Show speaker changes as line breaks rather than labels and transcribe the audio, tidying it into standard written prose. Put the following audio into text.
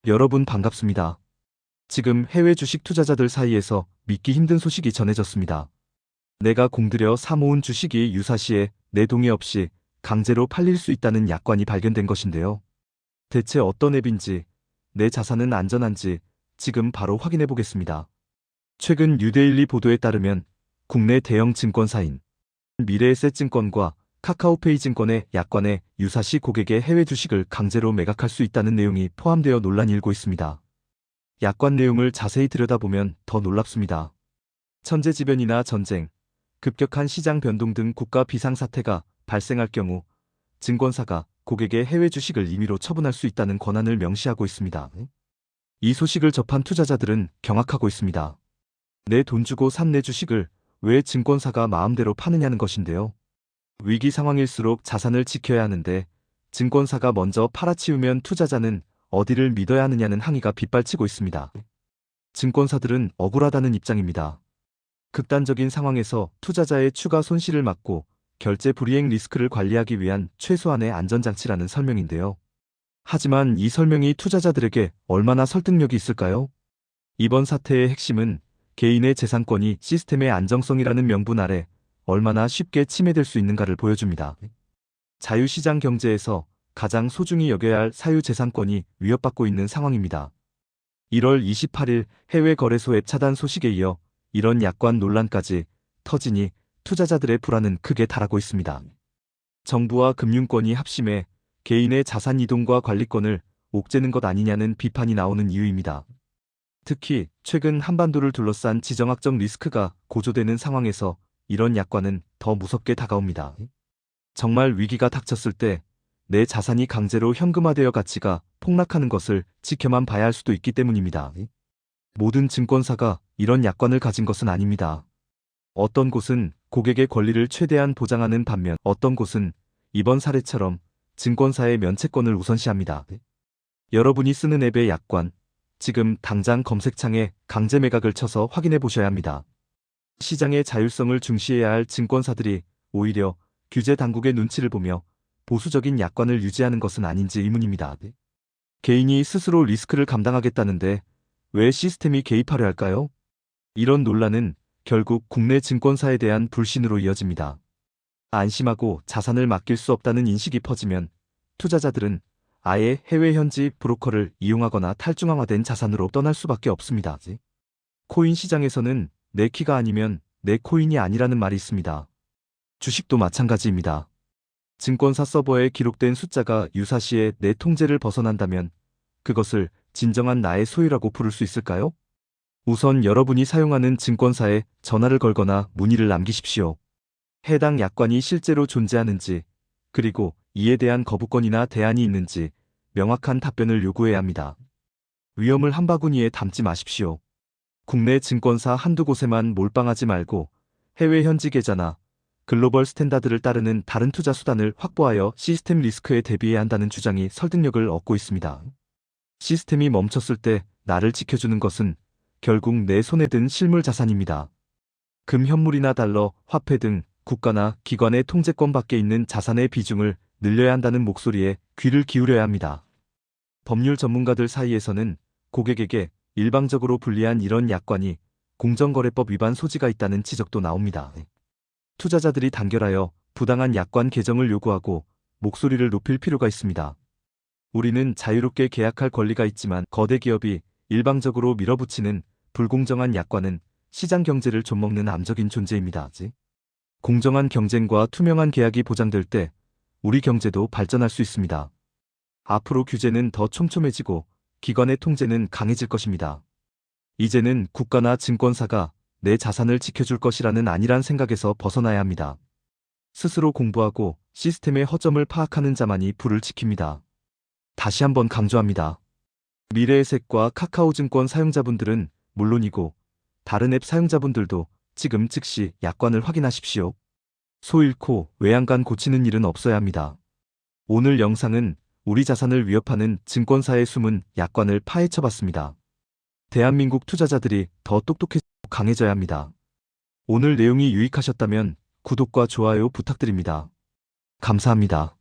여러분 반갑습니다. 지금 해외 주식 투자자들 사이에서 믿기 힘든 소식이 전해졌습니다. 내가 공들여 사모은 주식이 유사시에 내 동의 없이 강제로 팔릴 수 있다는 약관이 발견된 것인데요. 대체 어떤 앱인지, 내 자산은 안전한지 지금 바로 확인해 보겠습니다. 최근 뉴데일리 보도에 따르면 국내 대형 증권사인 미래에셋증권과 카카오페이 증권의 약관에 유사시 고객의 해외 주식을 강제로 매각할 수 있다는 내용이 포함되어 논란이 일고 있습니다. 약관 내용을 자세히 들여다보면 더 놀랍습니다. 천재지변이나 전쟁, 급격한 시장 변동 등 국가 비상사태가 발생할 경우 증권사가 고객의 해외 주식을 임의로 처분할 수 있다는 권한을 명시하고 있습니다. 이 소식을 접한 투자자들은 경악하고 있습니다. 내 돈 주고 산 내 주식을 왜 증권사가 마음대로 파느냐는 것인데요. 위기 상황일수록 자산을 지켜야 하는데 증권사가 먼저 팔아치우면 투자자는 어디를 믿어야 하느냐는 항의가 빗발치고 있습니다. 증권사들은 억울하다는 입장입니다. 극단적인 상황에서 투자자의 추가 손실을 막고 결제 불이행 리스크를 관리하기 위한 최소한의 안전장치라는 설명인데요. 하지만 이 설명이 투자자들에게 얼마나 설득력이 있을까요? 이번 사태의 핵심은 개인의 재산권이 시스템의 안정성이라는 명분 아래 얼마나 쉽게 침해될 수 있는가를 보여줍니다. 자유시장 경제에서 가장 소중히 여겨야 할 사유재산권이 위협받고 있는 상황입니다. 1월 28일 해외 거래소 앱 차단 소식에 이어 이런 약관 논란까지 터지니 투자자들의 불안은 크게 달하고 있습니다. 정부와 금융권이 합심해 개인의 자산 이동과 관리권을 옥죄는 것 아니냐는 비판이 나오는 이유입니다. 특히 최근 한반도를 둘러싼 지정학적 리스크가 고조되는 상황에서 이런 약관은 더 무섭게 다가옵니다. 정말 위기가 닥쳤을 때 내 자산이 강제로 현금화되어 가치가 폭락하는 것을 지켜만 봐야 할 수도 있기 때문입니다. 모든 증권사가 이런 약관을 가진 것은 아닙니다. 어떤 곳은 고객의 권리를 최대한 보장하는 반면 어떤 곳은 이번 사례처럼 증권사의 면책권을 우선시합니다. 여러분이 쓰는 앱의 약관, 지금 당장 검색창에 강제 매각을 쳐서 확인해 보셔야 합니다. 시장의 자율성을 중시해야 할 증권사들이 오히려 규제 당국의 눈치를 보며 보수적인 약관을 유지하는 것은 아닌지 의문입니다. 개인이 스스로 리스크를 감당하겠다는데 왜 시스템이 개입하려 할까요? 이런 논란은 결국 국내 증권사에 대한 불신으로 이어집니다. 안심하고 자산을 맡길 수 없다는 인식이 퍼지면 투자자들은 아예 해외 현지 브로커를 이용하거나 탈중앙화된 자산으로 떠날 수밖에 없습니다. 코인 시장에서는 내 키가 아니면 내 코인이 아니라는 말이 있습니다. 주식도 마찬가지입니다. 증권사 서버에 기록된 숫자가 유사시에 내 통제를 벗어난다면 그것을 진정한 나의 소유라고 부를 수 있을까요? 우선 여러분이 사용하는 증권사에 전화를 걸거나 문의를 남기십시오. 해당 약관이 실제로 존재하는지, 그리고 이에 대한 거부권이나 대안이 있는지 명확한 답변을 요구해야 합니다. 위험을 한 바구니에 담지 마십시오. 국내 증권사 한두 곳에만 몰빵하지 말고 해외 현지 계좌나 글로벌 스탠다드를 따르는 다른 투자 수단을 확보하여 시스템 리스크에 대비해야 한다는 주장이 설득력을 얻고 있습니다. 시스템이 멈췄을 때 나를 지켜주는 것은 결국 내 손에 든 실물 자산입니다. 금 현물이나 달러, 화폐 등 국가나 기관의 통제권 밖에 있는 자산의 비중을 늘려야 한다는 목소리에 귀를 기울여야 합니다. 법률 전문가들 사이에서는 고객에게 일방적으로 불리한 이런 약관이 공정거래법 위반 소지가 있다는 지적도 나옵니다. 투자자들이 단결하여 부당한 약관 개정을 요구하고 목소리를 높일 필요가 있습니다. 우리는 자유롭게 계약할 권리가 있지만 거대 기업이 일방적으로 밀어붙이는 불공정한 약관은 시장 경제를 좀먹는 암적인 존재입니다. 공정한 경쟁과 투명한 계약이 보장될 때 우리 경제도 발전할 수 있습니다. 앞으로 규제는 더 촘촘해지고 기관의 통제는 강해질 것입니다. 이제는 국가나 증권사가 내 자산을 지켜줄 것이라는 안일한 생각에서 벗어나야 합니다. 스스로 공부하고 시스템의 허점을 파악하는 자만이 부를 지킵니다. 다시 한번 강조합니다. 미래에셋과 카카오증권 사용자분들은 물론이고 다른 앱 사용자분들도 지금 즉시 약관을 확인하십시오. 소 잃고 외양간 고치는 일은 없어야 합니다. 오늘 영상은 우리 자산을 위협하는 증권사의 숨은 약관을 파헤쳐봤습니다. 대한민국 투자자들이 더 똑똑해지고 강해져야 합니다. 오늘 내용이 유익하셨다면 구독과 좋아요 부탁드립니다. 감사합니다.